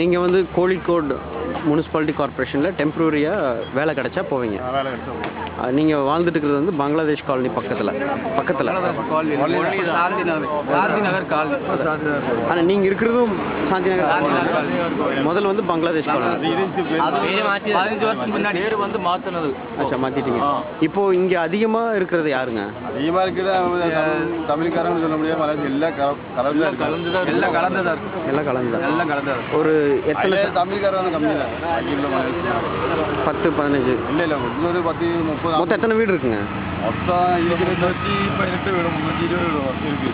நீங்கள் வந்து கோழிக்கோடு முனிசிபாலிட்டி கார்பரேஷனில் டெம்பரரியாக வேலை கிடைச்சா போவீங்க. நீங்கள் வாழ்ந்துட்டு இருக்கிறது வந்து பங்களாதேஷ் காலனி பக்கத்தில். ஆனால் நீங்கள் இருக்கிறதும் சாந்தி நகர். முதல்ல வந்து பங்களாதேஷ் காலனி. வந்து மாற்றினது. அச்சா, மாற்றிட்டீங்க. இப்போது இங்கே அதிகமாக இருக்கிறது யாருங்க? அதிகமாக இருக்கிறது தமிழ்காரங்க சொல்ல முடியாது. எல்லாம் கலந்ததா. ஒரு எத்தனை தமிழ்காரங்க கம்மி தான். 10, 15 இல்லை 10, 30. மொத்தம் எத்தனை வீடு இருக்குங்க? மொத்தம் இருக்கிற 18 வீடு,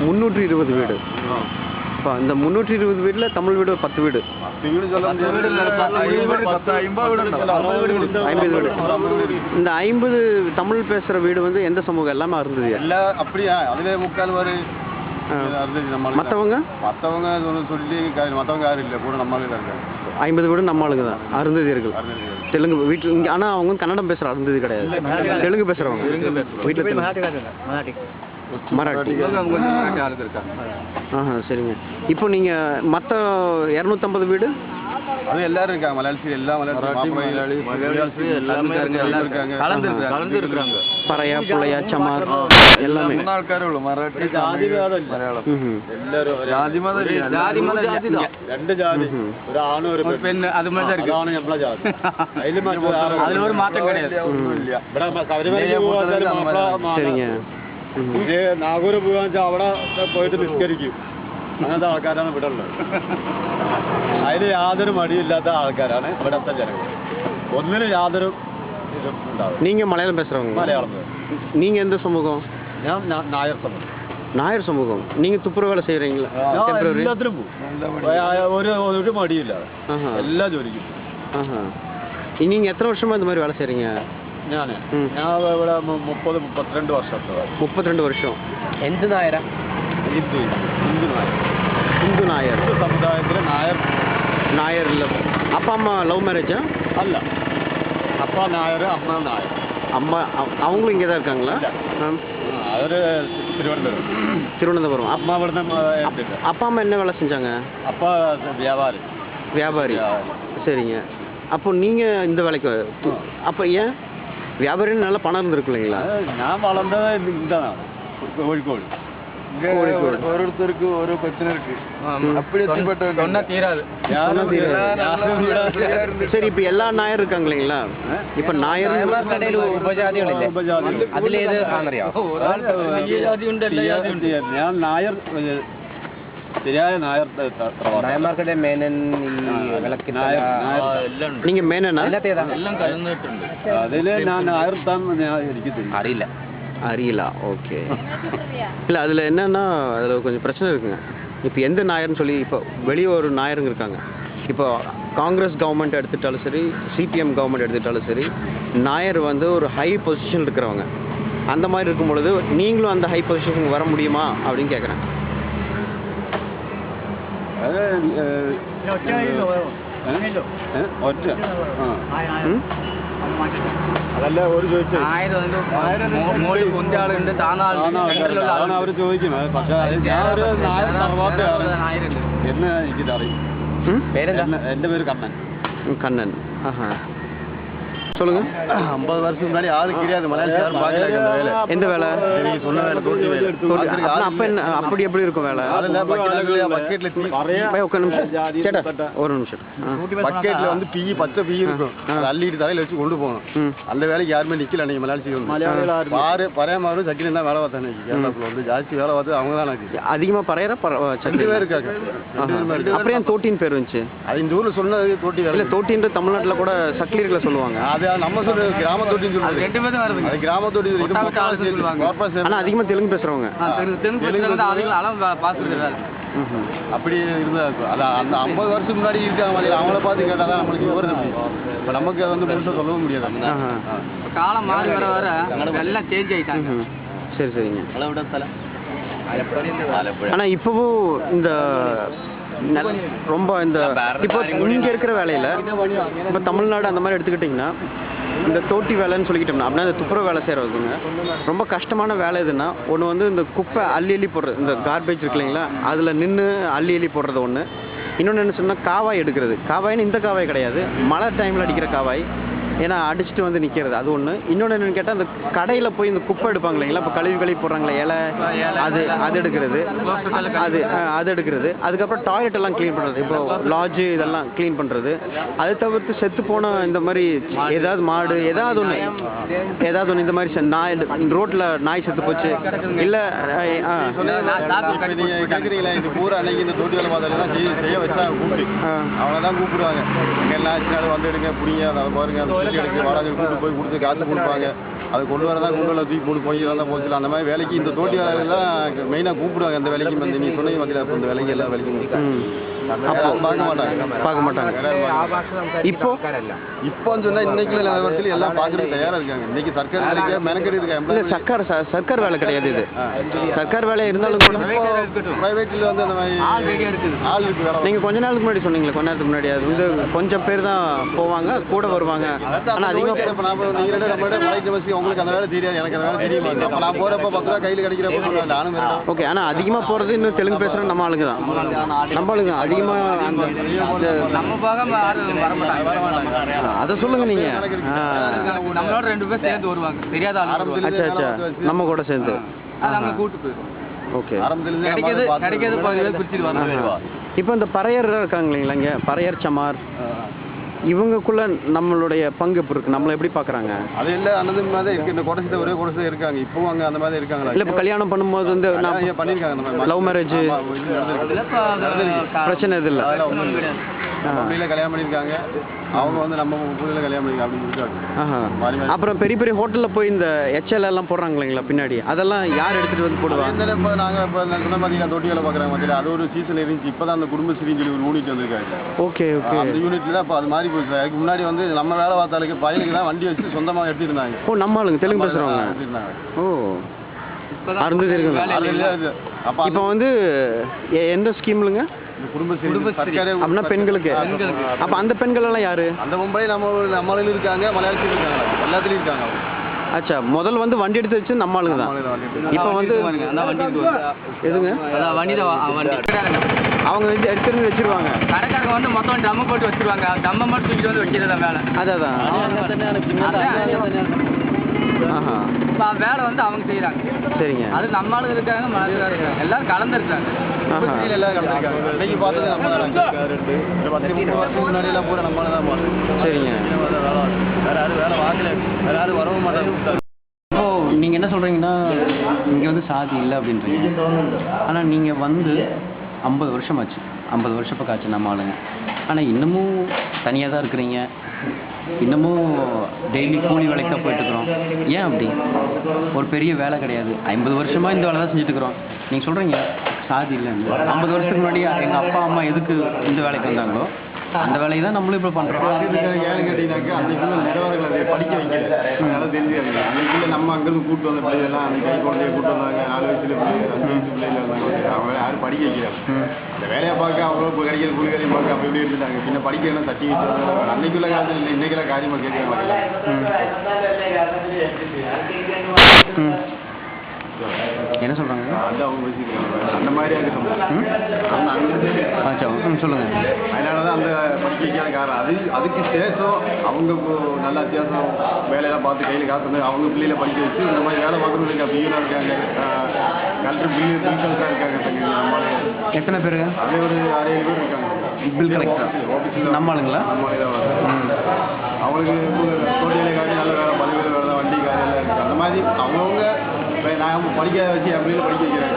320 வீடு. இப்போ இந்த 320 வீட்டில் தமிழ் வீடு 10 வீடு. 10 வீடு சொல்ல முடியாது. 50 வீடு. இந்த 50 தமிழ் பேசுகிற வீடு வந்து எந்த சமூகம்? எல்லாமே இருந்தது. எல்லாம் அப்படியா? அதிலே முக்கால் வரை மற்றவங்க சொல்லி மற்றவங்க யாரும் இல்லை. கூட நம்மளே தான் இருக்காங்க. 50 வீடு நம்ம ஆளுங்க தான், அருந்ததியர்கள். தெலுங்கு வீட்டில் இங்கே. ஆனால் அவங்க கன்னடம் பேசுகிற அருந்ததி கிடையாது, தெலுங்கு பேசுகிறவங்க வீட்டில். மராட்டி. சரிங்க. இப்போ நீங்கள் மற்ற 250 வீடு அது எல்லாரும் இருக்காங்க. மலையாளி எல்லா கலந்துருக்காங்க. பறையா, புலையா, சமார் எல்லாமே ആൾക്കാരുള്ളൂ. മറാഠി, മലയാളം എല്ലാവരും രണ്ട് ജാതി, ഒരു ആണും ഒരു പെണ്ണ്. അതാണ് നമ്മളെ ജാതി. അതിലൊരു മാറ്റം சரிங்க. നാഗൂർ പോകാന്ന് വെച്ചാൽ അവിടെ പോയിട്ട് നിസ്കരിക്കും. അങ്ങനത്തെ ആൾക്കാരാണ് ഇവിടെ ഉള്ളത്. അതിന് യാതൊരു മടിയില്ലാത്ത ആൾക്കാരാണ് ഇവിടുത്തെ ജനങ്ങൾ. ഒന്നിനും യാതൊരു ഇതും ഉണ്ടാവും. நீங்கள் மலையாளம் பேசுகிறவங்க? മലയാളം. நீங்கள் எந்த சமூகம்? ഞാൻ നായർ സമൂഹം. நாயர் சமூகம். நீங்கள் துப்புரவு வேலை செய்கிறீங்களா? എല്ലാത്തിനും പോകും. ഒരു മടിയില്ല. എല്ലാ ജോലിക്കും. நீங்கள் எத்தனை வருஷமாக இந்த மாதிரி வேலை செய்கிறீங்க? ഞാൻ ഇവിടെ 32 വർഷം. 32 வருஷம். എന്ത് നായരാ? ഹിന്ദു നായർ സമുദായത്തിലെ നായർ ഇല്ല. அப்பா அம்மா லவ் மேரேஜா? அல்ல. அப்பா நாயர், அம்மா நாயர். அம்மா அவங்களும் இங்கே தான் இருக்காங்களா? அவர் திருவனந்தபுரம். அம்மா இവിടുന്ന്. அப்பா அம்மா என்ன வேலை செஞ்சாங்க? அப்பா வியாபாரி. சரிங்க. அப்போ நீங்கள் இந்த வேலைக்கு அப்போ ஏன் வியாபாரின்னு நல்லா பணம் இருந்திருக்கு இல்லைங்களா? நான் வளர்ந்தது இந்த கோழிக்கோடு. ஓരോருத்தருக்கு ஓரோ பிரச்சனை இருக்கு. அப்படி சொன்னா தீராது. சரி, இப்போ எல்லா நாயர் இருக்காங்க இல்லைங்களா? இப்போ நாயர் ഉപജാതികളില്ലേ? അതിലേത് ആണെന്നറിയാം? ഞാൻ നായർ, ശരിയായ നായർ. നായന്മാർക്കിടെ മേനൻ, நீங்கள் மேனனா? എല്ലാം കലർന്നിട്ടുണ്ട്. അതില് ഞാൻ നായർ താൻ എനിക്ക് அறியலா? ஓகே. இல்லை, அதில் என்னன்னா அதில் கொஞ்சம் பிரச்சனை இருக்குங்க. இப்போ எந்த நாயர்னு சொல்லி இப்போ வெளியே ஒரு நாயருங்க இருக்காங்க. இப்போ காங்கிரஸ் கவர்மெண்ட் எடுத்துட்டாலும் சரி, சிபிஎம் கவர்மெண்ட் எடுத்துட்டாலும் சரி, நாயர் வந்து ஒரு ஹை பொசிஷன் இருக்கிறவங்க. அந்த மாதிரி இருக்கும் பொழுது நீங்களும் அந்த ஹை பொசிஷனுக்கு வர முடியுமா அப்படின்னு கேட்குறேன். അതല്ല ഒരു ചോദിച്ചത്. അവർ ചോദിക്കും. പക്ഷെ എന്ന് എനിക്കറിയും. എൻ്റെ പേര് കണ്ണൻ. கண்ணன். சொல்லுங்க. 50 வருஷம் முன்னாடி ஆளு கிடையாது. மலையாளம் பார்க்கல. எந்த வேலை? நீங்க சொன்ன வேலை, தோட்டி வேலை. அப்ப என்ன அப்படி எப்படி இருக்கும் வேலை? பக்கெட்ல ஒரு நிமிஷம். பக்கெட்ல வந்து பீ, பச்சை பீ இருக்கும். அள்ளிட்டு தலையில வச்சு கொண்டு போகணும். அந்த வேலைக்கு யாருமே நிக்கல. நீங்க மலையாளம் பாரு பரையமாரும் சக்கிலும் தான் வேலை பார்த்தானே. கேரளாக்குள்ள வந்து ஜாஸ்தி வேலை பார்த்து அவங்க தான் அதிகமா பரையற சக்கிலி பேர் இருக்காங்க. அப்புறம் தோட்டின்னு பேர் வந்துச்சு. அது இந்த ஊர்ல சொன்னது தோட்டி வேலை. தோட்டின்ற தமிழ்நாட்டுல கூட சக்கிலியர்களை சொல்லுவாங்க. அது நம்ம சொல்றது கிராமத்தோட்டின்னு சொல்றது. ரெண்டு பேரும் வருது. அது கிராமத்தோட்டி சொல்லுவாங்க. ஆனா அதிகமா தெலுங்கு பேசுறவங்க. அப்படி இருந்தா அந்த 50 வருஷம் முன்னாடி இருக்காங்க. அவங்கள பார்த்து கேட்டாதான் நம்மளுக்கு விவரம். இப்போ நமக்கு வந்து முழுசாக சொல்லவும் முடியாது. காலம் மாறி வர வர எல்லாம் சேஞ்ச் ஆயிட்டாங்க. சரி சரிங்க. ஆனா இப்பவும் இந்த ரொம்ப இந்த இப்போ இங்கே இருக்கிற வேலையில் இப்போ தமிழ்நாடு அந்த மாதிரி எடுத்துக்கிட்டிங்கன்னா இந்த தோட்டி வேலைன்னு சொல்லிக்கிட்டோம்னா அப்படின்னா இந்த துப்புரவு வேலை செய்கிறவங்க ரொம்ப கஷ்டமான வேலை எதுன்னா ஒன்று வந்து இந்த குப்பை அள்ளி போடுறது, இந்த கார்பேஜ் இருக்கு இல்லைங்களா, அதில் நின்று அள்ளி போடுறது ஒன்று. இன்னொன்று என்ன சொன்னால் காவாய் எடுக்கிறது. காவாய்னு இந்த காவாய் கிடையாது, மழை டைமில் அடிக்கிற காவாய். ஏன்னா அடிச்சுட்டு வந்து நிற்கிறது அது ஒன்று. இன்னொன்று என்னென்னு கேட்டால் அந்த கடையில் போய் இந்த குப்பை எடுப்பாங்க இல்லைங்களா, இப்போ கழுவி போடுறாங்களே இலை, அது எடுக்கிறது, அது எடுக்கிறது. அதுக்கப்புறம் டாய்லெட் எல்லாம் க்ளீன் பண்ணுறது, இப்போ லாட்ஜு இதெல்லாம் க்ளீன் பண்ணுறது. அதை தவிர்த்து செத்து போன இந்த மாதிரி ஏதாவது மாடு ஏதாவது ஒன்று இந்த மாதிரி நாய் ரோட்டில் நாய் செத்து போச்சு இல்லை கேட்குறீங்களா, இது பூரா அன்னைக்கு இந்த தோட்டி வேலை பார்த்தெல்லாம் செய்ய வச்சா கூப்பிட்டு அவங்க தான் கூப்பிடுவாங்க. எல்லாம் ஆச்சுனாலும் வந்து எடுங்க பிடிங்க, அதை பாருங்க எடுத்து வாடகை கூட்டு போய் கொடுத்து காசு கொடுப்பாங்க. அது கொண்டு வரதான் கொண்டு வர தூக்கி போட்டு போய் தான் போச்சு. அந்த மாதிரி வேலைக்கு இந்த தோட்டி வேலையெல்லாம் மெயினாக கூப்பிடுவாங்க. அந்த வேலைக்கு வந்து நீ சொன்னீங்க பார்த்தீங்களா, இப்போ இந்த வேலைக்கு எல்லா வேலைக்கும் பார்க்க மாட்டாங்க. இப்போன்னு சொன்னா இன்னைக்கு நிலவரத்தில் எல்லாம் பார்க்கறதுக்கு தயாரா இருக்காங்க. இன்னைக்கு சர்க்கார் வேலைக்கு மெனக்கெடு இருக்காங்க. சர்க்கார் வேலை கிடையாது இது. சர்க்கார் வேலை இருந்தாலும் கூட பிரைவேட்ல வந்து அந்த மாதிரி ஆள் இருக்கு. நீங்க கொஞ்ச நாளுக்கு முன்னாடி சொன்னீங்களா, கொஞ்ச நேரத்துக்கு முன்னாடி அது வந்து கொஞ்சம் பேர் தான் போவாங்க, கூட வருவாங்க. ஆனா அதிகமாக நீங்க உங்களுக்கு அந்த வேலை தெரியாது, எனக்கு அந்த வேலை தெரியுமா? அப்ப நான் போறப்ப 10 ரூபா கையில் கிடைக்கிறப்ப நானும் ஓகே. ஆனா அதிகமா போறது இன்னும் தெலுங்கு பேசுற நம்ம ஆளுங்க தான், நம்ம ஆளுங்க அதிகமா. அதை சொல்லுங்க நீங்க. நம்மளோட 2 பேர் சேர்ந்து வருவாங்க, தெரியாத ஆளு. அச்சா நம்ம கூட சேர்ந்து கூட்டு போயிடும். ஓகே. கிடைக்கிறது குறிச்சிட்டு. இப்போ இந்த பறையர் இருக்காங்க இல்லைங்களா, இங்கே பறையர் சமார் இவங்களுக்குள்ள நம்மளுடைய பங்கு இப்போ இருக்கு, நம்மளை எப்படி பார்க்குறாங்க? அது இல்லை அந்த மாதிரி இருக்கு. இந்த கொடசத்தை ஒரே கொடசை இருக்காங்க இப்போ அங்கே அந்த மாதிரி இருக்காங்களா? இல்லை இப்போ கல்யாணம் பண்ணும்போது வந்து நான் பண்ணியிருக்காங்க அந்த மாதிரி லவ் மேரேஜ் பிரச்சனை இது இல்லை. பிள்ளையில கல்யாணம் பண்ணியிருக்காங்க அவங்க வந்து நம்ம பிள்ளையில கல்யாணம் பண்ணிருக்காங்க அப்படின்னு இருக்காங்க. அப்புறம் பெரிய பெரிய ஹோட்டலில் போய் இந்த HL எல்லாம் போடுறாங்க இல்லைங்களா பின்னாடி, அதெல்லாம் யார் எடுத்துகிட்டு வந்து போடுவாங்க? இப்போ நாங்கள் இப்போ சொன்ன பார்த்தீங்கன்னா தொட்டி வேலை பார்க்குறாங்க பார்த்தீங்களா, அது ஒரு சீசன் இருந்துச்சு. இப்போ தான் அந்த குடும்பஸ்ரீன்னு சொல்லி ஒரு யூனிட் வந்திருக்காங்க. Okay okay. அந்த யூனிட்ல தான் இப்போ அது மாதிரி போயிடுச்சு. அதுக்கு முன்னாடி வந்து நம்ம வேலை பார்த்தாலுக்கு பையனுக்கு தான் வண்டி வச்சு சொந்தமாக எடுத்துருந்தாங்க. ஓ நம்ம ஆளுங்க தெலுங்கு பேசுகிறவங்க எடுத்துருந்தாங்க. ஓ அறுந்தது இருக்குங்க. இப்போ வந்து எந்த ஸ்கீம்லுங்க? அப்படின்னா பெண்களுக்கு. அப்ப அந்த பெண்கள் எல்லாம் யாரு? அந்த மும்பை நம்மளும் இருக்காங்க, மலையாளத்திலும் இருக்காங்க, எல்லாத்துலயும் இருக்காங்க. அச்சா முதல் வந்து வண்டி எடுத்து வச்சு நம்ம ஆளுங்க தான். இப்போ வந்து எதுங்க அவங்க வந்து எடுத்துருந்து வச்சிருவாங்க. கடைக்காரங்க வந்து மொத்தம் டம்ம போட்டு வச்சிருவாங்க, டம்ம மட்டும் தூக்கிட்டு வந்து வைக்கிறதா வேலை. அதான் வேலை வந்து அவங்க செய்யறாங்க. சரிங்க. அது நம்ம ஆளுங்க இருக்காங்க, மலையாளம் இருக்காங்க, எல்லாரும் கலந்துருக்காங்க. இன்னைக்கு பார்த்தது நம்ம முன்னாடியெல்லாம் பூரா நம்மளால தான் பார்த்தோம். சரிங்க. வேற யாரும் வேலை வாங்கல, வேற யாரும் வரவும் மாட்டாங்க. இப்போ நீங்கள் என்ன சொல்கிறீங்கன்னா இங்கே வந்து சாதி இல்லை அப்படின்றீங்க. ஆனால் நீங்கள் வந்து 50 வருஷம் ஆச்சு, 50 வருஷம் பக்கம் ஆச்சு நம்ம ஆளுங்க. ஆனால் இன்னமும் தனியாக தான் இருக்கிறீங்க, இன்னமும் டெய்லி கூலி வேலைக்கு தான் போயிட்டுருக்குறோம். ஏன் அப்படி? ஒரு பெரிய வேலை கிடையாது, 50 வருஷமாக இந்த வேலை தான் செஞ்சுட்டுருக்குறோம். நீங்கள் சொல்கிறீங்க சாதி இல்லைன்னு. 50 வருஷத்துக்கு முன்னாடி எங்கள் அப்பா அம்மா எதுக்கு இந்த வேலைக்கு வந்தாங்களோ அந்த வேலையை தான் நம்மளும் இப்போ பண்ணுறோம். ஏன்னு கேட்டீங்கன்னாக்கா அன்றைக்குள்ள நிலவரங்களை அதை படிக்க வைக்கல, அதனால தெரிஞ்சுக்காங்க. அன்றைக்குள்ள நம்ம அங்கேருந்து கூப்பிட்டு வந்த பிள்ளைகள்லாம் அன்றைக்கி கை குழந்தைய கூப்பிட்டு வந்தாங்க, 4 வயசுல பிள்ளைகள் 5 வயசு பிள்ளைகள் இருந்தாங்க. அவங்க யாரும் படிக்க வைக்கிறாங்க. அந்த வேலையை பார்க்க அவ்வளோ இப்போ கிடைக்கிற கூலி வேலையை பார்க்க அப்படி இப்படி இருந்துட்டாங்க. பின்ன படிக்கணும் தட்டி வச்சு அன்னைக்குள்ள காலத்தில் இல்லை, இன்னைக்கெல்லாம் காரியமாக கேட்குறாங்க. என்ன சொல்கிறாங்க? அது அவங்க வச்சுக்கிறாங்க அந்த மாதிரி சொல்லுங்கள். அதனால தான் அந்த படிக்க வைக்காத காரணம். அதுக்கு சேஷம் அவங்க நல்ல அத்தியாவசியம் வேலையெல்லாம் பார்த்து கையில் காசு வந்து அவங்க பிள்ளைகளை படிக்க வச்சு இந்த மாதிரி வேலை பார்க்கணும் இருக்கா. பியூனாக இருக்காங்க, கலெக்டர் பில்கல்ஸாக இருக்காங்க. எத்தனை பேர்? அதே ஒரு 6-7 பேர் இருக்காங்க. பில் கலெக்டர் ஆஃபீஸில் நம்ம ஆளுங்களா? நம்ம அவங்களுக்கு தோட்டிகளை காட்டி நல்ல வேலை, பதவியில் வேலை, வண்டி காரியெல்லாம் இருக்குது. அந்த மாதிரி அவங்கவுங்க நான் படிக்க வச்சு அப்படின்னு படிக்க வைக்கிறேன்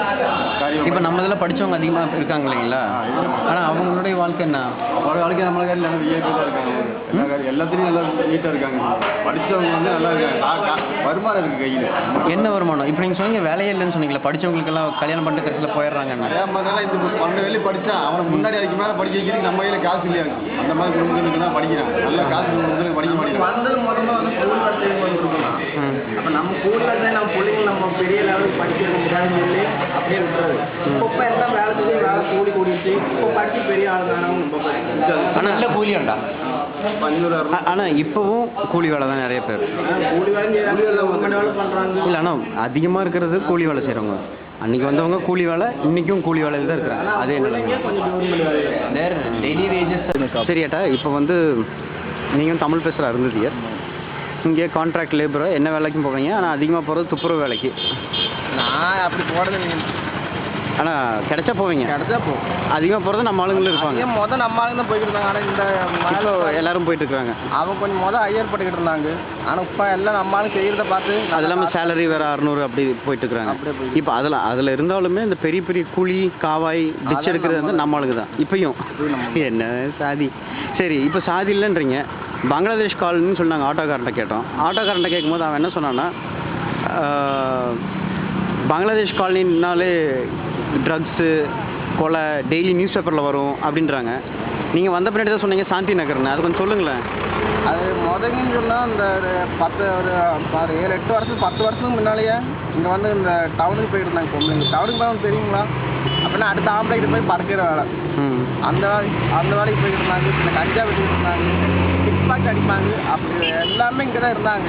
காரியம். இப்போ நம்ம இதில் படித்தவங்க அதிகமாக இருக்காங்க இல்லைங்களா? ஆனால் அவங்களுடைய வாழ்க்கை என்ன? அவங்களோட வாழ்க்கை நம்மள காரியம் நல்லா இயற்கையாக இருக்காங்க. எல்லா காரியம் எல்லாத்துலேயும் நல்லா நீட்டாக இருக்காங்க. படித்தவங்க வந்து நல்லா இருக்காங்க, வருமானம் இருக்குது கையில். என்ன வருமானம்? இப்போ நீங்கள் சொன்னீங்க வேலையே இல்லைன்னு சொன்னீங்களா? படித்தவங்களுக்கெல்லாம் கல்யாணம் பண்ணிட்டு கடைசியில் போயிடுறாங்க. நிறையா மாதிரிலாம் இந்த 12 வேலையும் படித்தா அவனை முன்னாடி அதுக்கு மேலே படிக்க வைக்கிறதுக்கு நம்ம கையில் காசு இல்லையா? அந்த மாதிரி குடும்பத்துக்கு தான் படிக்கிறாங்க. நல்லா காசு குடும்பத்துக்கு படிக்க மாட்டேங்கிறாங்க. அப்போ நம்ம கூலி வந்து நம்ம பிள்ளைங்க நம்ம பெரிய லெவலுக்கு படிக்கிறது முடியாதுன்னு சொல்லி அப்படியே விட்டுறது. இப்போ எல்லாம் வேலை செஞ்சு வேலை கூலி கூடிச்சு இப்போ படிச்சு பெரிய ஆள் தானவங்க இப்போ படிச்சு. ஆனால் இல்லை கூலி வேண்டா. ஆனால் இப்போவும் கூலி வேலை தான் நிறைய பேர். கூலி வேலை பண்ணுறாங்க. இல்லை ஆனால் அதிகமாக இருக்கிறது கூலி வேலை செய்கிறவங்க. அன்னைக்கு வந்தவங்க கூலி வேலை, இன்னைக்கும் கூலி வேலையில் தான் இருக்கிறாங்க. அதே நிலைமை. கொஞ்சம் கவர்மெண்ட் வேலை டெய்லி வேஜஸ். சரி ஏட்டா, இப்போ வந்து நீங்கள் தமிழ் பேசுகிற அருந்ததியர், இங்கே கான்ட்ராக்ட் லேபராக என்ன வேலைக்கும் போவீங்க, ஆனால் அதிகமாக போகிறது துப்புரவு வேலைக்கு. நான் அப்படி போடுறது ஆனால் கிடைச்சா போவீங்க. கிடைச்சா போ. அதிகமாக போகிறது நம்ம ஆளுங்களும் இருப்பாங்க. முதல் நம்ம ஆளுங்க தான் போய்கிட்டு இருந்தாங்க. ஆனால் இந்த இப்போ எல்லாரும் போயிட்டு இருக்காங்க. அவங்க கொஞ்சம் ஐயர் பட்டுக்கிட்டு இருந்தாங்க. ஆனால் இப்போ எல்லாம் நம்ம ஆளுங்க செய்கிறத பார்த்து அது இல்லாமல் சேலரி வேறு 600 அப்படி போயிட்டு இருக்கிறாங்க. இப்போ அதில் இருந்தாலுமே இந்த பெரிய பெரிய கூலி காவாய் டிச் எடுக்கிறது வந்து நம்ம ஆளுங்க தான் இப்பயும். என்ன சாதி. சரி, இப்போ சாதி இல்லைன்றீங்க. பங்களாதேஷ் கால்னு சொன்னாங்க. ஆட்டோக்காரன்ட்ட கேட்டோம். ஆட்டோக்காரன்ட்ட கேட்கும்போது அவன் என்ன சொன்னான்னா, பங்களாதேஷ் காலனினாலே ட்ரக்ஸு கொலை டெய்லி நியூஸ் பேப்பரில் வரும் அப்படின்றாங்க. நீங்கள் வந்த பின்னாடி தான் சொன்னீங்க சாந்தி நகர்னு, அது கொஞ்சம் சொல்லுங்களேன். அது முதங்கன்னு சொன்னால் இந்த ஒரு 7-8 வருஷம் 10 வருஷத்துக்கு முன்னாலேயே இங்கே வந்து இந்த டவுனுக்கு போயிட்டு இருந்தாங்க பொம்பளைங்க. டவுனுக்கு போய் தெரியுங்களா? அப்படின்னா அடுத்த ஆம்பளைக்கு போய் பறக்கிற வேலை. அந்த வேலைக்கு போயிட்டு இருந்தாங்க. இந்த கஞ்சா வெட்டிட்டு இருந்தாங்க, பிக் பாக்கெட் அடிப்பாங்க. அப்படி எல்லாமே இங்கே தான் இருந்தாங்க.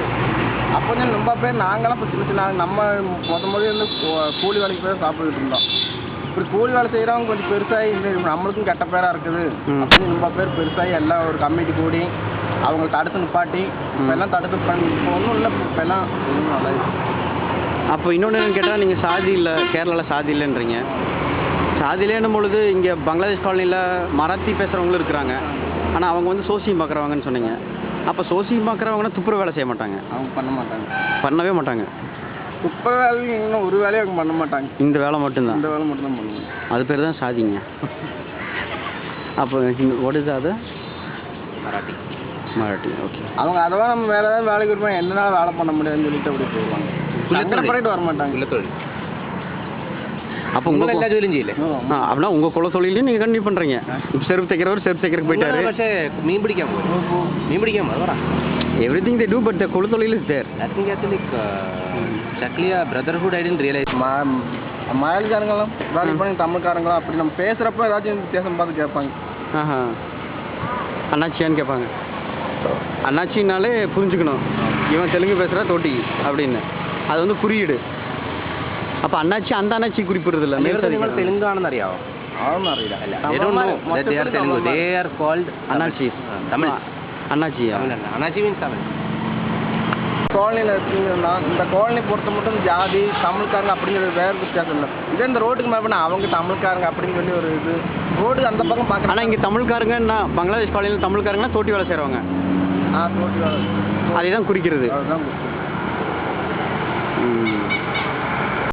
அப்போ வந்து ரொம்ப பேர் நாங்களாம் இப்போ சின்ன சின்ன நம்ம முதல்ல வந்து கூலி வேலைக்கு போய் சாப்பிட்டுக்கிட்டு இருந்தோம். இப்படி கூலி வேலை செய்கிறவங்க கொஞ்சம் பெருசாகி இந்த நம்மளுக்கும் கெட்ட பேராக இருக்குது அப்படின்னு ரொம்ப பேர் பெருசாகி எல்லாம் ஒரு கமிட்டி கூடி அவங்க தடுத்து நிப்பாட்டி இப்போ எல்லாம் தடுத்து பண்ணி இப்போ ஒன்றும் இல்லை. இப்போ எல்லாம் ஒன்றும் நல்லா இருக்குது. அப்போ இன்னொன்று கேட்டால் நீங்கள் சாதி இல்லை, கேரளாவில் சாதி இல்லைன்றீங்க. சாதி இல்லைன்னும் பொழுது இங்கே பங்களாதேஷ் காலனியில் மராத்தி பேசுகிறவங்களும் இருக்கிறாங்க. ஆனால் அவங்க வந்து சோசியம் பார்க்குறவங்கன்னு சொன்னீங்க. அப்போ சோசியம் பார்க்குறவங்கன்னா துப்புரவு வேலை செய்ய மாட்டாங்க. அவங்க பண்ணவே மாட்டாங்க. துப்புரவு வேலை இன்னும் ஒரு வேலையை அவங்க பண்ண மாட்டாங்க. இந்த வேலை மட்டும்தான். இந்த வேலை மட்டும்தான் பண்ணுவாங்க. அது பேர் தான் சாதிங்க. அப்போ ஓடுது அது மராட்டி. ஓகே. அவங்க அதெல்லாம் நம்ம வேலை ஏதாவது வேலைக்கு இருப்பாங்க. எந்தனால வேலை பண்ண முடியாதுன்னு சொல்லிட்டு அப்படி போயிடுவாங்க. பண்ணிட்டு வர மாட்டாங்க. அப்போ உங்கள் എല്ലാ ജോലിയും ചെയ്യില്ലേ? அப்படின்னா உங்கள் குல தொழிலையும் நீங்கள் கண்டினியூ பண்ணுறீங்க. இப்போ செருப்பு தைக்கிறவர் செருப்பு தைக்கிறதுக்கு போயிட்டாரு. പക്ഷേ മീൻ പിടിക്കാൻ പോകും. മീൻ പിടിക്കാൻ പറ. Everything they do but the குல தொழில் is there. I think actually Shakliya brotherhood I didn't realize. மலையாளிக்காரங்களும் வேலைக்கு பண்ணி தமிழ்காரங்களும் அப்படி நம்ம பேசுகிறப்ப ஏதாச்சும் வித்தியாசம் பார்த்து கேட்பாங்க. அண்ணாச்சியான்னு கேட்பாங்க. அண்ணாச்சின்னாலே புரிஞ்சுக்கணும் இவன் தெலுங்கு பேசுகிறா தோட்டி அப்படின்னு. அது வந்து குறியீடு. அப்போ அண்ணாச்சி அந்த அண்ணாச்சி குறிப்பிடுறது இல்லை. തെലുങ്കാണെന്ന് അറിയാവോ? அவ்வளோ அறியல. They don't know that they are Telugu. They are called அண்ணாச்சி. Tamil. அண்ணாச்சியா? அண்ணாச்சி means Tamil. காலனியில் இருக்குங்கன்னா இந்த காலனி பொறுத்த மட்டும் ஜாதி தமிழ்காரங்க அப்படிங்கிறது வேறு வித்தியாசம் இல்லை. இதே இந்த ரோட்டுக்கு மேலே பண்ணால் அவங்க தமிழ்காரங்க அப்படின்னு சொல்லி ஒரு இது ரோடு அந்த பக்கம் பார்க்க. ஆனால் இங்கே தமிழ்காரங்கன்னா பங்களாதேஷ் காலனியில் தமிழ்காரங்கன்னா தோட்டி வேலை செய்கிறவங்க. தோட்டி வேலை அதை தான் குறிக்கிறது. அதுதான் குறிக்கிறது.